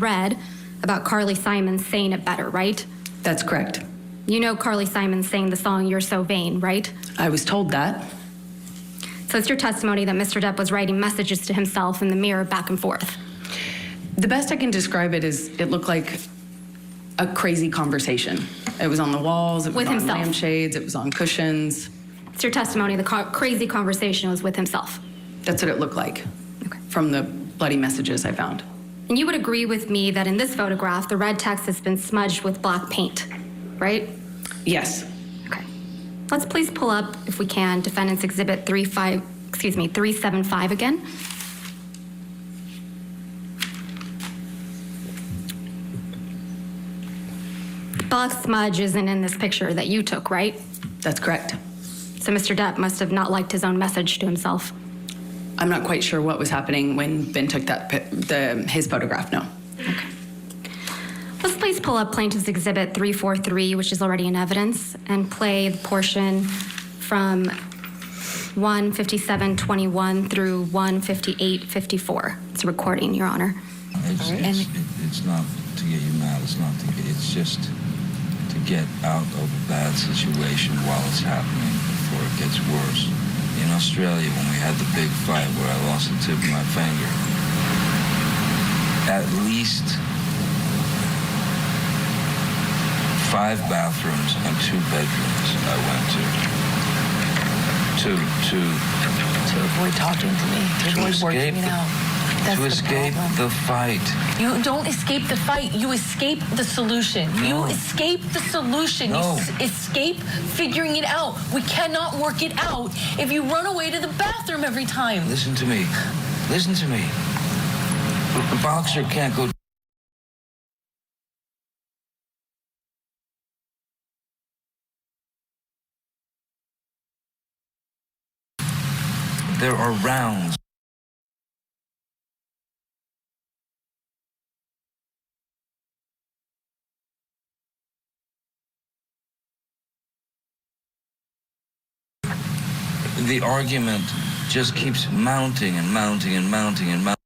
read about Carly Simon saying it better, right? That's correct. You know Carly Simon sang the song You're So Vain, right? I was told that. So it's your testimony that Mr. Depp was writing messages to himself in the mirror back and forth. The best I can describe it is it looked like a crazy conversation. It was on the walls, it was on lampshades, it was on cushions. It's your testimony the crazy conversation was with himself. That's what it looked like from the bloody messages I found. And you would agree with me that in this photograph, the red text has been smudged with black paint, right? Yes. Okay. Let's please pull up, if we can, Defendant's Exhibit 375 again. Black smudge isn't in this picture that you took, right? That's correct. So Mr. Depp must have not liked his own message to himself. I'm not quite sure what was happening when Ben took his photograph, no. Okay. Let's please pull up Plaintiff's Exhibit 343, which is already in evidence, and play the portion from 157:21 through 158:54. It's a recording, Your Honor. It's not to get you mad. It's just to get out of a bad situation while it's happening before it gets worse. In Australia, when we had the big fight where I lost the tip of my finger, at least 5 bathrooms and 2 bedrooms I went to avoid talking to me, to avoid working it out. To escape the fight. You don't escape the fight. You escape the solution. No. You escape the solution. No. You escape figuring it out. We cannot work it out if you run away to the bathroom every time. Listen to me. Listen to me. A boxer can't go. There are rounds. The argument just keeps mounting and mounting and mounting and mounting.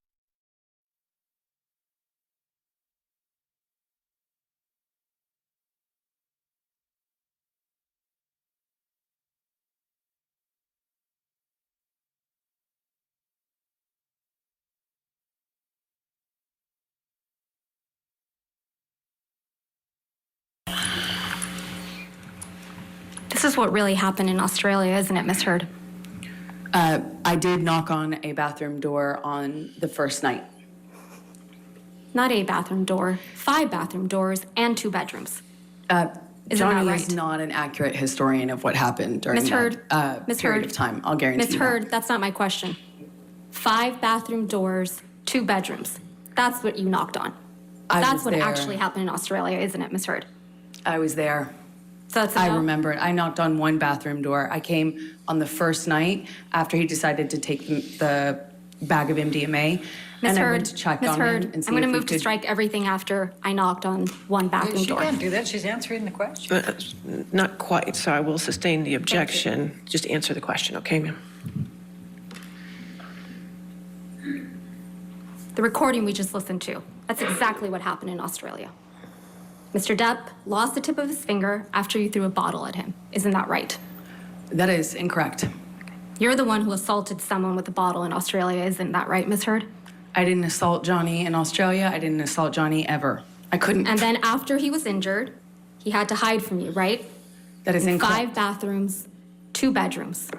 This is what really happened in Australia, isn't it, Ms. Heard? I did knock on a bathroom door on the first night. Not a bathroom door, 5 bathroom doors and 2 bedrooms. Johnny is not an accurate historian of what happened during that period of time. I'll guarantee Ms. Heard, that's not my question. 5 bathroom doors, 2 bedrooms. That's what you knocked on. That's what actually happened in Australia, isn't it, Ms. Heard? I was there. So that's I remember it. I knocked on 1 bathroom door. I came on the first night after he decided to take the bag of MDMA. And I went to check on him and see I'm going to move to strike everything after I knocked on 1 bathroom door. She can't do that. She's answering the question. Not quite, so I will sustain the objection. Just answer the question, okay, ma'am? The recording we just listened to, that's exactly what happened in Australia. Mr. Depp lost the tip of his finger after you threw a bottle at him. Isn't that right? That is incorrect. You're the one who assaulted someone with a bottle in Australia. Isn't that right, Ms. Heard? I didn't assault Johnny in Australia. I didn't assault Johnny ever. I couldn't. And then after he was injured, he had to hide from you, right? That is incorrect. 5 bathrooms, 2 bedrooms.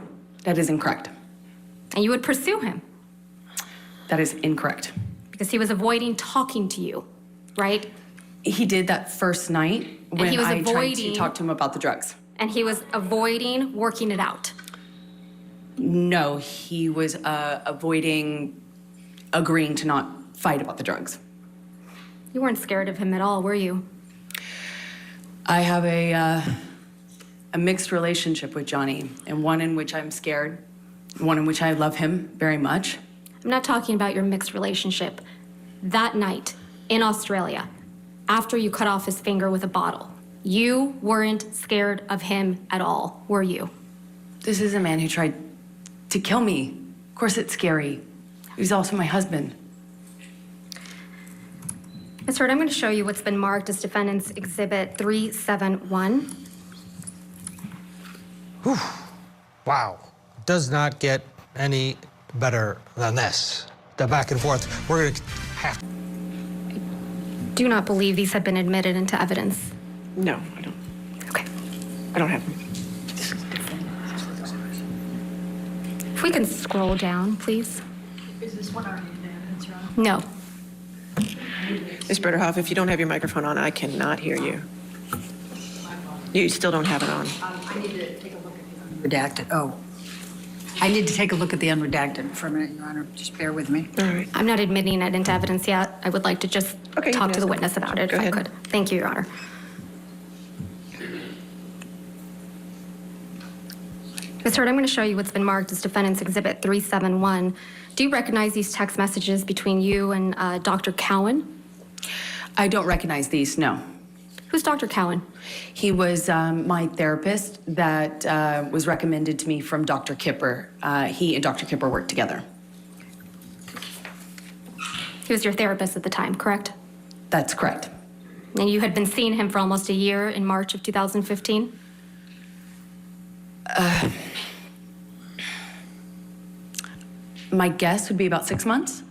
That is incorrect. And you would pursue him. That is incorrect. Because he was avoiding talking to you, right? He did that first night when I tried to talk to him about the drugs. And he was avoiding working it out. No, he was avoiding agreeing to not fight about the drugs. You weren't scared of him at all, were you? I have a mixed relationship with Johnny, and one in which I'm scared, one in which I love him very much. I'm not talking about your mixed relationship. That night in Australia, after you cut off his finger with a bottle, you weren't scared of him at all, were you? This is a man who tried to kill me. Of course it's scary. He's also my husband. Ms. Heard, I'm going to show you what's been marked as Defendant's Exhibit 371. Wow. Does not get any better than this. The back and forth. We're going to have. Do not believe these have been admitted into evidence. No, I don't. Okay. I don't have them. If we can scroll down, please. Is this one already in evidence, Your Honor? No. Ms. Bruderhoff, if you don't have your microphone on, I cannot hear you. You still don't have it on. I need to take a look at the unredacted. Oh. I need to take a look at the unredacted for a minute, Your Honor. Just bear with me. All right. I'm not admitting it into evidence yet. I would like to just Okay, talk to yes, the witness about it go if I ahead. could. Thank you, Your Honor. Ms. Heard, I'm going to show you what's been marked as Defendant's Exhibit 371. Do you recognize these text messages between you and Dr. Cowan? I don't recognize these, no. Who's Dr. Cowan? He was my therapist that was recommended to me from Dr. Kipper. He and Dr. Kipper worked together. He was your therapist at the time, correct? That's correct. And you had been seeing him for almost a year in March of 2015? My guess would be about 6 months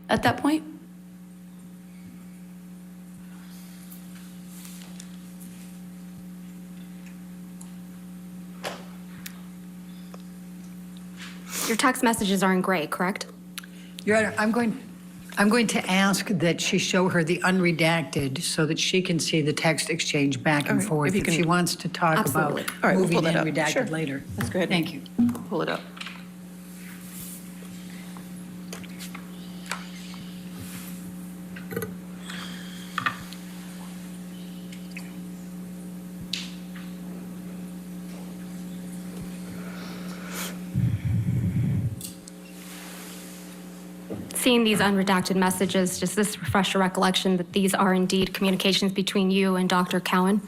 at that point. Your text messages are in gray, correct? Your Honor, I'm going to ask that she show her the unredacted so that she can see the text exchange back All and right, forth if you if she can- wants to talk Absolutely. about All right, we'll moving pull in that up. Sure. redacted later. Let's go ahead. Thank you. Pull it up. Seeing these unredacted messages, does this refresh your recollection that these are indeed communications between you and Dr. Cowan?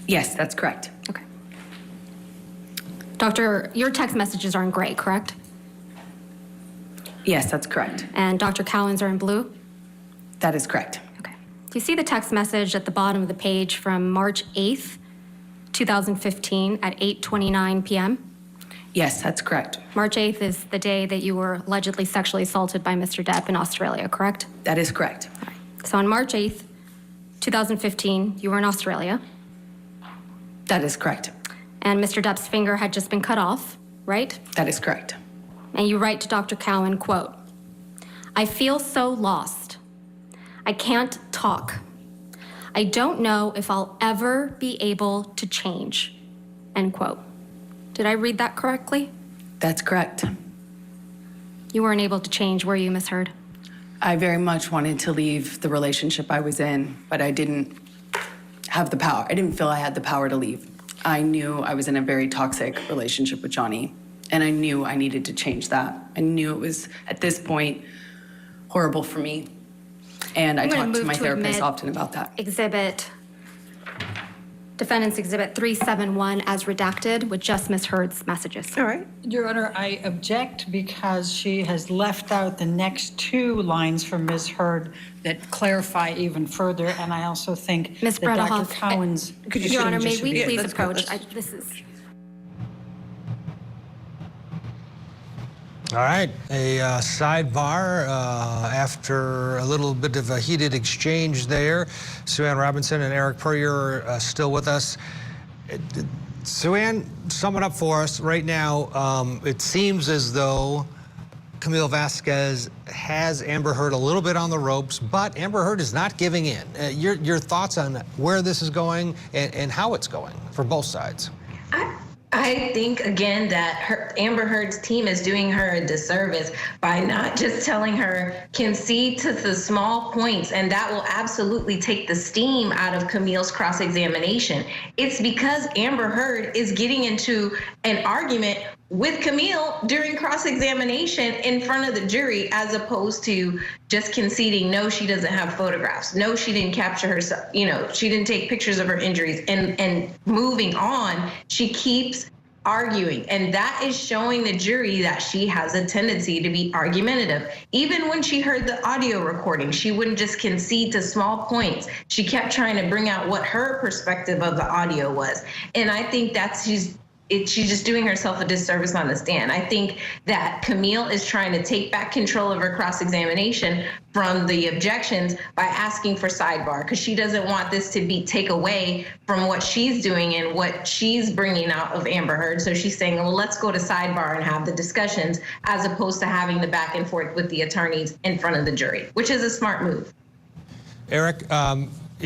Yes, that's correct. Okay. Doctor, your text messages are in gray, correct? Yes, that's correct. And Dr. Cowan's are in blue? That is correct. Okay. Do you see the text message at the bottom of the page from March 8th, 2015 at 8:29 p.m.? Yes, that's correct. March 8th is the day that you were allegedly sexually assaulted by Mr. Depp in Australia, correct? That is correct. All right. So on March 8th, 2015, you were in Australia, That is correct. and Mr. Depp's finger had just been cut off, right? That is correct. And you write to Dr. Cowan, quote, "I feel so lost. I can't talk. I don't know if I'll ever be able to change," end quote. Did I read that correctly? That's correct. You weren't able to change, were you, Ms. Heard? I very much wanted to leave the relationship I was in, but I didn't have the power. I didn't feel I had the power to leave. I knew I was in a very toxic relationship with Johnny, and I knew I needed to change that. I knew it was, at this point, horrible for me. And I I'm gonna talked to move my to therapist admit often about that. Defendant's Exhibit 371 as redacted with just Ms. Heard's messages. All right. Your Honor, I object because she has left out the next two lines from Ms. Heard that clarify even further, and I also think Ms. that Dr. Bredehoff, Cowan's. Could you Your Honor, may should we be- please let's go. approach? Let's- This is. All right, a sidebar after a little bit of a heated exchange there. Sue Ann Robinson and Eric Purrier are still with us. Sue Ann, sum it up for us right now. It seems as though Camille Vasquez has Amber Heard a little bit on the ropes, but Amber Heard is not giving in. Your thoughts on where this is going and how it's going for both sides? I think, again, that Amber Heard's team is doing her a disservice by not just telling her concede to the small points, and that will absolutely take the steam out of Camille's cross-examination. It's because Amber Heard is getting into an argument with Camille during cross-examination in front of the jury, as opposed to just conceding, no, she doesn't have photographs. No, she didn't capture herself. You know, she didn't take pictures of her injuries, and moving on. She keeps arguing. And that is showing the jury that she has a tendency to be argumentative. Even when she heard the audio recording, she wouldn't just concede to small points. She kept trying to bring out what her perspective of the audio was. And I think she's just doing herself a disservice on the stand. I think that Camille is trying to take back control of her cross-examination from the objections by asking for sidebar, because she doesn't want this to take away from what she's doing and what she's bringing out of Amber Heard. So she's saying, well, let's go to sidebar and have the discussions, as opposed to having the back and forth with the attorneys in front of the jury, which is a smart move. Eric,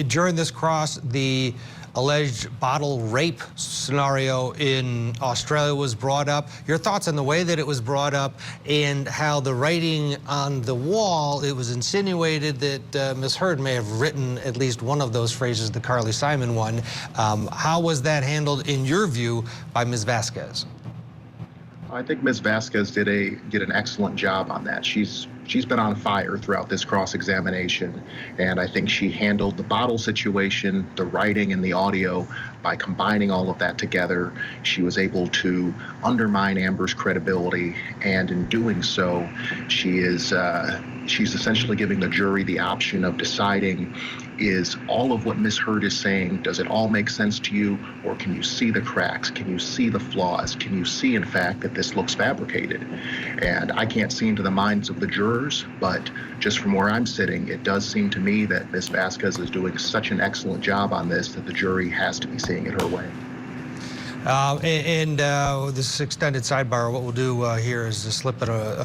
during this cross, the alleged bottle rape scenario in Australia was brought up. Your thoughts on the way that it was brought up and how the writing on the wall, it was insinuated that Ms. Heard may have written at least one of those phrases, the Carly Simon one. How was that handled, in your view, by Ms. Vasquez? I think Ms. Vasquez did an excellent job on that. She's been on fire throughout this cross-examination, and I think she handled the bottle situation, the writing, and the audio by combining all of that together. She was able to undermine Amber's credibility, and in doing so, she's essentially giving the jury the option of deciding, is all of what Ms. Heard is saying, does it all make sense to you, or can you see the cracks? Can you see the flaws? Can you see, in fact, that this looks fabricated? And I can't see into the minds of the jurors, but just from where I'm sitting, it does seem to me that Ms. Vasquez is doing such an excellent job on this that the jury has to be seeing it her way. This extended sidebar, what we'll do here is just slip it a